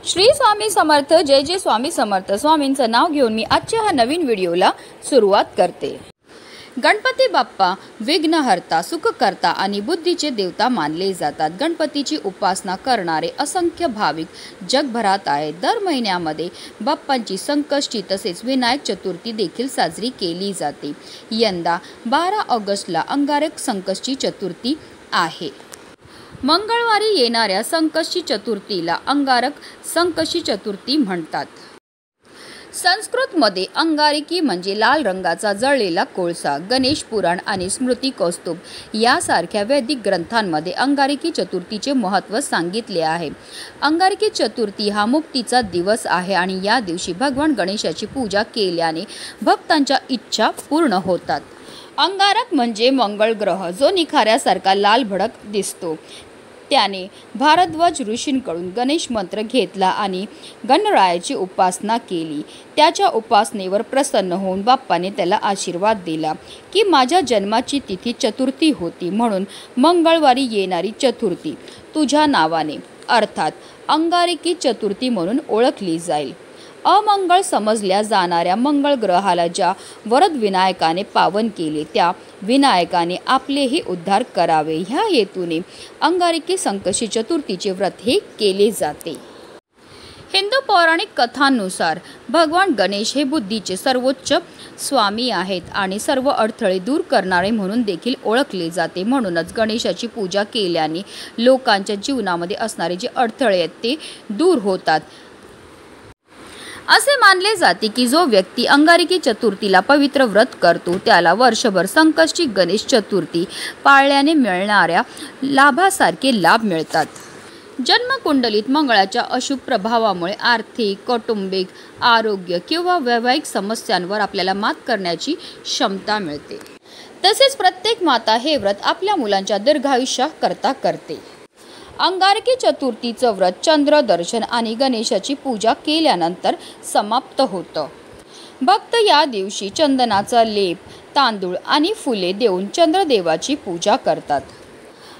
श्री स्वामी समर्थ। जय जय स्वामी समर्थ। स्वामींचं नाव घेऊन मी आजच्या हा नवीन व्हिडिओला सुरुवात करते। गणपती बाप्पा विघ्नहर्ता, सुखकर्ता आणि बुद्धीचे देवता मानले जातात। गणपतीची उपासना करणारे असंख्य भाविक जगभरात आहेत। दर महिन्यामध्ये बाप्पांची संकष्टी तसेच विनायक चतुर्थी देखील साजरी केली जाते। यंदा 12 ऑगस्टला अंगारक संकष्टी चतुर्थी आहे। मंगळवारी येणाऱ्या संकष्टी चतुर्थीला अंगारक संकष्टी चतुर्थी म्हणतात। संस्कृतमध्ये अंगारकी म्हणजे लाल रंगाचा जळलेला कोळसा। गणेश पुराण आणि स्मृती कौस्तुभ यासारख्या वैदिक ग्रंथांमध्ये अंगारकी चतुर्थीचे महत्त्व सांगितले आहे। अंगारकी चतुर्थी हा मुक्तीचा दिवस आहे आणि या दिवशी भगवान गणेशाची पूजा केल्याने भक्तांच्या इच्छा पूर्ण होतात। अंगारक म्हणजे मंगळ ग्रह, जो निखाऱ्यासारखा लाल भडक दिसतो। त्याने भारद्वाज ऋषींकडून गणेश मंत्र घेतला आणि गणरायाची उपासना केली। त्याच्या उपासनेवर प्रसन्न होऊन बाप्पाने त्याला आशीर्वाद दिला की माझ्या जन्माची तिथी चतुर्थी होती, म्हणून मंगळवारी येणारी चतुर्थी तुझ्या नावाने अर्थात अंगारकी चतुर्थी म्हणून ओळखली जाईल। अमंगळ समजल्या जाणाऱ्या मंगळ ग्रहाला ज्या वरद विनायकाने पावन केले, त्या विनायकाने आपलेही उद्धार करावे ह्या हेतूने अंगारकी संकष्टी चतुर्थीचे व्रत हे केले जाते। हिंदू पौराणिक कथांनुसार भगवान गणेश हे बुद्धीचे सर्वोच्च स्वामी आहेत आणि सर्व अडथळे दूर करणारे म्हणून देखील ओळखले जाते। म्हणूनच गणेशाची पूजा केल्याने लोकांच्या जीवनामध्ये असणारे जे अडथळे आहेत ते दूर होतात। असे मानले जाते की जो व्यक्ती अंगारकी चतुर्थीला पवित्र व्रत करतो त्याला वर्षभर संकष्टी गणेश चतुर्थी पाळल्याने मिळणाऱ्या लाभासारखे लाभ मिळतात। जन्मकुंडलीत मंगळाच्या अशुभ प्रभावामुळे आर्थिक, कौटुंबिक, आरोग्य किंवा वैवाहिक समस्यांवर आपल्याला मात करण्याची क्षमता मिळते। तसेच प्रत्येक माता हे व्रत आपल्या मुलांच्या दीर्घायुष्याकरता करते। अंगारकी चतुर्थीचं व्रत चंद्र दर्शन आणि गणेशाची पूजा केल्यानंतर समाप्त होतं। भक्त या दिवशी चंदनाचा लेप, तांदूळ आणि फुले देऊन चंद्रदेवाची पूजा करतात।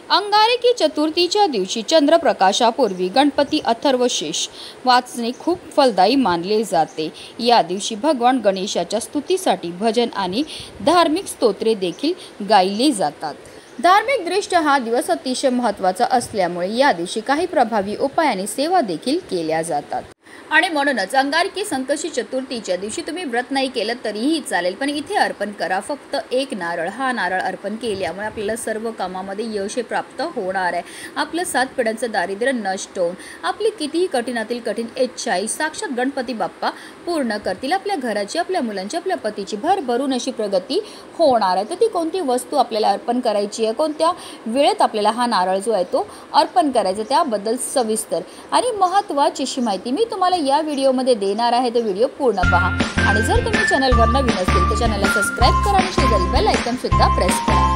अंगारकी चतुर्थीच्या दिवशी चंद्रप्रकाशापूर्वी गणपती अथर्वशीर्ष वाचणे खूप फलदायी मानले जाते। या दिवशी भगवान गणेशाच्या स्तुतीसाठी भजन आणि धार्मिक स्तोत्रे देखील गायली जातात। धार्मिकदृष्ट्या हा दिवस अतिशय महत्त्वाचा असल्यामुळे या दिवशी काही प्रभावी उपायांनी सेवा देखील केल्या जातात। आणि म्हणूनच अंगारकी संकष्टी चतुर्थीच्या दिवशी तुम्ही व्रत नाही केलं तरीही चालेल, पण इथे अर्पण करा फक्त एक नारळ। हा नारळ अर्पण केल्यामुळे आपल्याला सर्व कामामध्ये यश प्राप्त होणार आहे। आपलं 7 पिढ्यांचं दारिद्र्य नष्ट होऊन आपली कितीही कठीणातील कठीण इच्छाही साक्षात गणपती बाप्पा पूर्ण करतील। आपल्या घराची, आपल्या मुलांची, आपल्या पतीची भरभरून अशी प्रगती होणार आहे। तर ती कोणती वस्तू आपल्याला अर्पण करायची आहे, कोणत्या वेळेत आपल्याला हा नारळ जो आहे तो अर्पण करायचा, त्याबद्दल सविस्तर आणि महत्त्वाची अशी माहिती मी तुम्हाला या व्हिडिओमध्ये देणार आहे। तर व्हिडिओ पूर्ण पहा आणि जर तुम्ही चॅनलवर नवीन असेल तर चॅनलला सबस्क्राईब करा आणि शेजारी बेल आयकॉन सुद्धा प्रेस करा।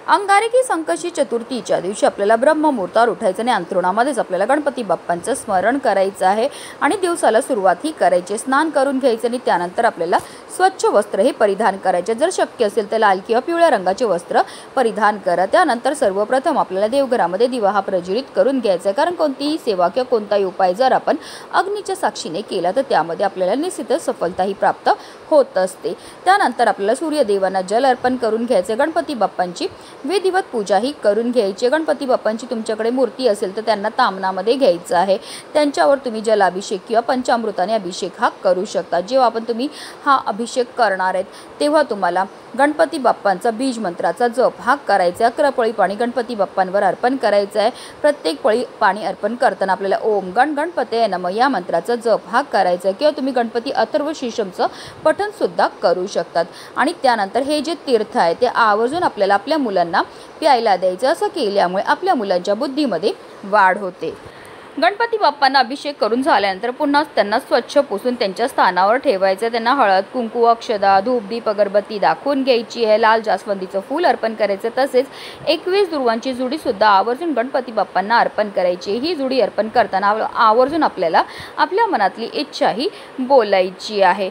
अंगारकी संकष्टी चतुर्थीच्या दिवशी आपल्याला ब्रह्ममुहूर्तावर उठायचं आणि अंथरुणामध्येच आपल्याला गणपती बाप्पांचं स्मरण करायचं आहे आणि दिवसाला सुरुवात ही करायची। स्नान करून घ्यायचं आणि त्यानंतर आपल्याला स्वच्छ वस्त्र हे परिधान करायचे। जर शक्य असेल तर लाल किंवा पिवळ्या रंगाचे वस्त्र परिधान करा। त्यानंतर सर्वप्रथम आपल्याला देवघरामध्ये दिवा हा प्रज्वलित करून घ्यायचा आहे, कारण कोणतीही सेवा किंवा कोणताही उपाय जर आपण अग्नीच्या साक्षीने केला तर त्यामध्ये आपल्याला निश्चितच सफलताही प्राप्त होत असते। त्यानंतर आपल्याला सूर्यदेवांना जल अर्पण करून घ्यायचे। गणपती बाप्पांची विधिवत पूजा ही करून घ्यायची। गणपती बाप्पांची तुमच्याकडे मूर्ती असेल तर त्यांना तामनामध्ये घ्यायचं आहे। त्यांच्यावर तुम्ही जलाभिषेक किंवा पंचामृताने अभिषेक हा करू शकता। जेव्हा आपण तुम्ही हा अभिषेक करणार आहेत तेव्हा तुम्हाला गणपती बाप्पांचा बीज मंत्राचा जप हा करायचा। 11 पळी पाणी गणपती बाप्पांवर अर्पण करायचं आहे। प्रत्येक पळी पाणी अर्पण करताना आपल्याला ओम गण गणपतये नमः या मंत्राचा जप हा करायचा आहे किंवा तुम्ही गणपती अथर्वशीर्षमचं पठण सुद्धा करू शकतात। आणि त्यानंतर हे जे तीर्थ आहे ते आवर्जून आपल्याला आपल्या मुलांना प्यायला द्यायचं। असं केल्यामुळे आपल्या मुलांच्या बुद्धीमध्ये वाढ होते। गणपती बाप्पांना अभिषेक करून झाल्यानंतर पुन्हा त्यांना स्वच्छ पुसून त्यांच्या स्थानावर ठेवायचं। त्यांना हळद, कुंकू, अक्षदा, धूप, दीप, अगरबत्ती दाखवून घ्यायची आहे। लाल जास्वंदीचं फूल अर्पण करायचं। तसेच 21 दुर्वांची जुडी सुद्धा आवर्जून गणपती बाप्पांना अर्पण करायची। ही जुडी अर्पण करताना आवर्जून आपल्याला आपल्या मनातली इच्छाही बोलायची आहे।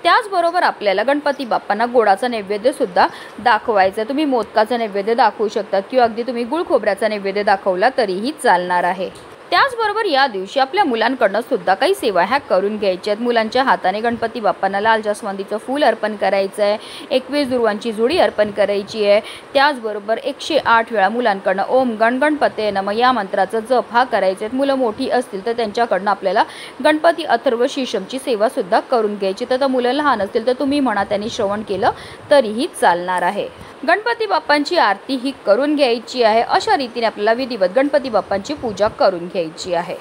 त्याचबरोबर आपल्याला गणपती बाप्पांना गोडाचा नैवेद्य सुद्धा दाखवायचा। तुम्ही मोदकाचा नैवेद्य दाखवू शकता किंवा अगदी तुम्ही गुळ खोबऱ्याचा नैवेद्य दाखवला तरीही चालणार आहे। त्याचबरोबर या दिवशी आपल्या मुलांकडनं सुद्धा काही सेवा ह्या करून घ्यायच्या आहेत। मुलांच्या हाताने गणपती बाप्पांना लाल जास्वंदीचं फूल अर्पण करायचं आहे, 21 दुर्वांची जुडी अर्पण करायची आहे। त्याचबरोबर 108 वेळा मुलांकडनं ओम गणगणपते नमः या मंत्राचा जप हा करायचा आहे। मुलं मोठी असतील तर त्यांच्याकडनं आपल्याला गणपती अथर्व शीर्षमची सेवा सुद्धा करून घ्यायची। तर मुलं लहान असतील तर तुम्ही म्हणा त्यांनी श्रवण केलं तरीही चालणार आहे। गणपती बाप्पांची आरती ही करून घ्यायची आहे। अशा रीतीने आपल्याला विधिवत गणपती बाप्पांची पूजा करून घ्यायची आहे।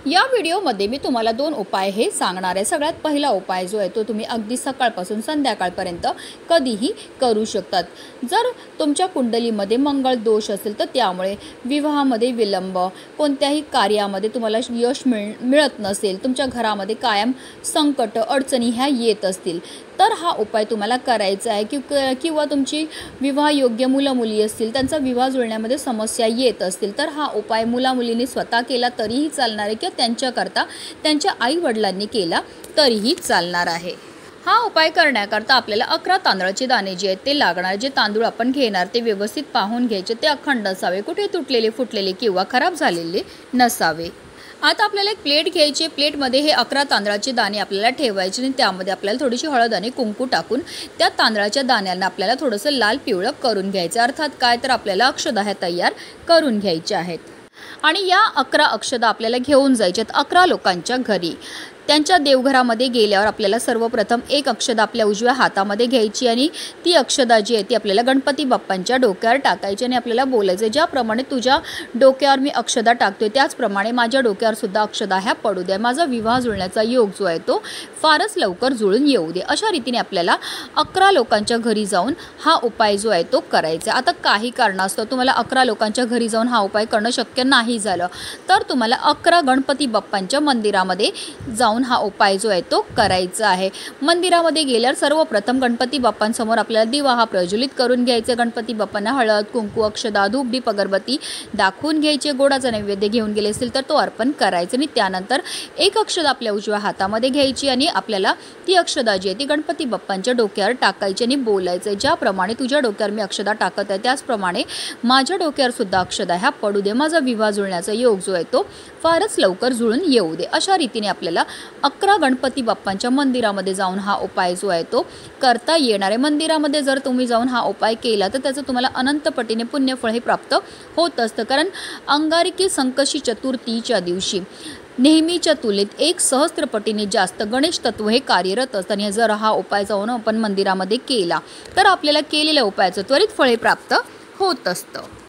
या व्हिडिओमध्ये मी तुम्हाला 2 उपाय हे सांगणार आहे। सगळ्यात पहिला उपाय जो आहे तो तुम्ही अगदी सकाळपासून संध्याकाळपर्यंत कधीही करू शकतात। जर तुमच्या कुंडलीमध्ये मंगळ दोष असेल तर त्यामुळे विवाहामध्ये विलंब, कोणत्याही कार्यामध्ये तुम्हाला यश मिळत नसेल, तुमच्या घरामध्ये कायम संकट अडचणी ह्या येत असतील तर हा उपाय तुम्हाला करायचा आहे। किंवा तुमची विवाहयोग्य मुलं मुली असतील, त्यांचा विवाह जुळण्यामध्ये समस्या येत असतील तर हा उपाय मुला मुलींनी स्वतः केला तरीही चालणार आहे किंवा त्यांच्याकरता त्यांच्या आई वडिलांनी केला तरीही चालणार आहे। हा उपाय करण्याकरता आपल्याला 11 तांदळाचे दाणे जे आहेत ते लागणार। जे तांदूळ आपण घेणार ते व्यवस्थित पाहून घ्यायचे, ते अखंड असावे, कुठे तुटलेले फुटलेले किंवा खराब झालेले नसावे। आता आपल्याला एक प्लेट घ्यायची, प्लेटमध्ये हे 11 तांदळाचे दाणे आपल्याला ठेवायचे आणि त्यामध्ये आपल्याला थोडीशी हळद आणि कुंकू टाकून त्या तांदळाच्या दाण्यांना आपल्याला थोडंसं लाल पिवळं करून घ्यायचं। अर्थात काय तर आपल्याला अक्षदा ह्या तयार करून घ्यायच्या आहेत आणि या 11 अक्षदा आपल्याला घेऊन जायच्यात 11 लोकांच्या घरी। त्यांच्या देवघरामध्ये गेल्यावर आपल्याला सर्वप्रथम एक अक्षदा आपल्या उजव्या हातामध्ये घ्यायची आणि ती अक्षदा जी आहे ती आपल्याला गणपती बाप्पांच्या डोक्यावर टाकायची आणि आपल्याला बोलायचं, ज्याप्रमाणे तुझ्या डोक्यावर मी अक्षदा टाकतोय त्याचप्रमाणे माझ्या डोक्यावर सुद्धा अक्षदा ह्या पडू द्या, माझा विवाह जुळण्याचा योग जो आहे तो फारच लवकर जुळून येऊ दे। अशा रीतीने आपल्याला 11 लोकांच्या घरी जाऊन हा उपाय जो आहे तो करायचा। आता काही कारणास्तव तुम्हाला 11 लोकांच्या घरी जाऊन हा उपाय करणं शक्य नाही झालं तर तुम्हाला 11 गणपती बाप्पांच्या मंदिरामध्ये जाऊन हा उपाय जो आहे तो करायचा आहे। मंदिरामध्ये गेल्यावर सर्वप्रथम गणपती बाप्पांसमोर आपल्याला दिवा हा प्रज्वलित करून घ्यायचा। गणपती बाप्पांना हळद कुंकू अक्षदा धूप दीप अगरबत्ती दाखवून घ्यायचे। गोडाचा नैवेद्य घेऊन गेले असेल तर तो अर्पण करायचा आणि त्यानंतर एक अक्षदा आपल्या उजव्या हातामध्ये घ्यायची आणि आपल्याला ती अक्षदा जी आहे ती गणपती बाप्पांच्या डोक्यावर टाकायची आणि बोलायचं, ज्याप्रमाणे तुझ्या डोक्यावर मी अक्षदा टाकत आहे त्याचप्रमाणे माझ्या डोक्यावर सुद्धा अक्षदा ह्या पडू दे, माझा विवाह जुळण्याचा योग जो आहे तो फारच लवकर जुळून येऊ दे। अशा रीतीने आपल्याला 11 गणपती बाप्पांच्या मंदिरामध्ये जाऊन हा उपाय जो आहे तो करता येणार आहे। मंदिरामध्ये जर तुम्ही जाऊन हा उपाय केला तर त्याचं तुम्हाला अनंतपटीने पुण्यफळ हे प्राप्त होत असतं, कारण अंगारकी संकष्टी चतुर्थीच्या दिवशी नेहमीच्या तुलनेत 1 सहस्त्रपटीने जास्त गणेश तत्व हे कार्यरत असतं आणि जर हा उपाय जाऊन आपण मंदिरामध्ये केला तर आपल्याला केलेल्या उपायाचं त्वरित फळ हे प्राप्त होत असतं।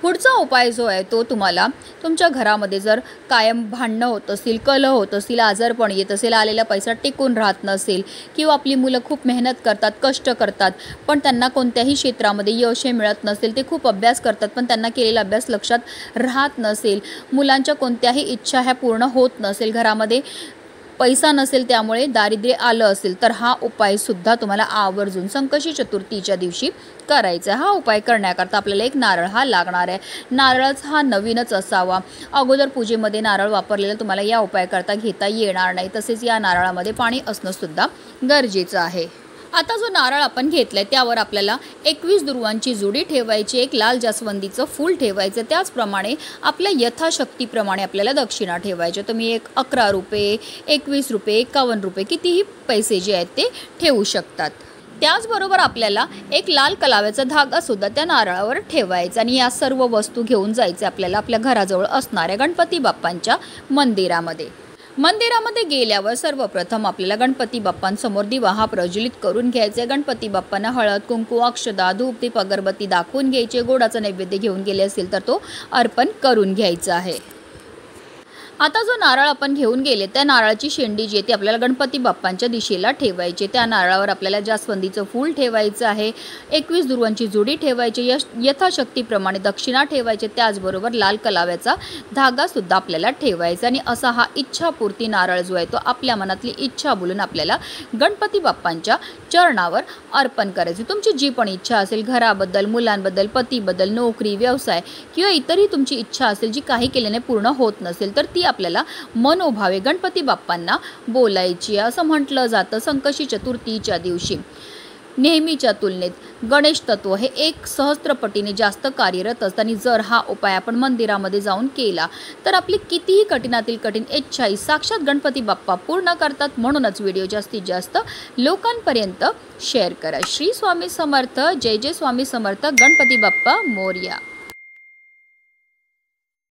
पुढचा उपाय जो आहे तो तुम्हाला तुमच्या घरामध्ये जर कायम भांडणं होत असतील, कलह होत असतील, आजारपण येत असेल, आलेला पैसा टिकून राहत नसेल किंवा आपली मुलं खूप मेहनत करतात, कष्ट करतात पण त्यांना कोणत्याही क्षेत्रामध्ये यश हे मिळत नसेल, ते खूप अभ्यास करतात पण त्यांना केलेला अभ्यास लक्षात राहत नसेल, मुलांच्या कोणत्याही इच्छा ह्या पूर्ण होत नसेल, घरामध्ये पैसा नसेल त्यामुळे दारिद्र्य आलं असेल तर हा उपाय सुद्धा तुम्हाला आवर्जून संकष्टी चतुर्थीच्या दिवशी करायचा। हा उपाय करण्याकरता आपल्याला एक नारळ हा लागणार आहे। नारळच हा नवीनच असावा, अगोदर पूजेमध्ये नारळ वापरलेला तुम्हाला या उपाय करता घेता येणार नाही। तसेच या नारळामध्ये पाणी असणं सुद्धा गरजेचं आहे। आता जो नारळ आपण घेतलाय त्यावर आपल्याला 21 दुर्वांची जुडी ठेवायची, एक लाल जास्वंदीचं फूल ठेवायचं, त्याचप्रमाणे आपल्या यथाशक्तीप्रमाणे आपल्याला दक्षिणा ठेवायची। तुम्ही 11 रुपये 21 रुपये 51 रुपये कितीही पैसे जे आहेत ते ठेवू शकतात। त्याचबरोबर आपल्याला एक लाल कलाव्याचा धागा सुद्धा त्या नारळावर ठेवायचा आणि या सर्व वस्तू घेऊन जायचे आपल्याला आपल्या घराजवळ असणाऱ्या गणपती बाप्पांच्या मंदिरामध्ये। मंदिरामध्ये गेल्यावर सर्वप्रथम आपल्याला गणपती बाप्पांसमोर दिवा हा प्रज्वलित करून घ्यायचा। गणपती बाप्पांना हळद कुंकू अक्षदा धूप दीप अगरबत्ती दाखवून घ्यायचे। गोडाचा नैवेद्य घेऊन गेले असेल तर तो अर्पण करून घ्यायचा आहे। आता जो नारळ आपण घेऊन गेले त्या नारळाची शेंडी जी आहे ती आपल्याला गणपती बाप्पांच्या दिशेला ठेवायची। त्या नारळावर आपल्याला जास्वंदीचं फूल ठेवायचं आहे, 21 दुर्वांची जुडी ठेवायची, यथाशक्तीप्रमाणे दक्षिणा ठेवायचे, त्याचबरोबर लाल कलाव्याचा धागा सुद्धा आपल्याला ठेवायचा आणि असा हा इच्छापूर्ती नारळ जो आहे तो आपल्या मनातली इच्छा बोलून आपल्याला गणपती बाप्पांच्या चरणावर अर्पण करायचे। तुमची जी पण इच्छा असेल घराबद्दल, मुलांबद्दल, पतीबद्दल, नोकरी, व्यवसाय किंवा इतरही तुमची इच्छा असेल जी काही केल्याने पूर्ण होत नसेल तर ती आपल्याला मनोभावे गणपती बाप्पांना बोलायची असं म्हटलं जातं संकष्टी चतुर्थीच्या दिवशी। नेहमीच्या तुलनेत गणेश तत्व हे 1 सहस्त्रपटीने जास्त कार्यरत असतं आणि जर हा उपाय आपण मंदिरामध्ये जाऊन केला तर आपली कितीही कठीणातील कठीण इच्छाही साक्षात गणपती बाप्पा पूर्ण करतात। म्हणूनच व्हिडिओ जास्तीत जास्त लोकांपर्यंत शेअर करा। श्री स्वामी समर्थ, जय जय स्वामी समर्थ, गणपती बाप्पा मोरया।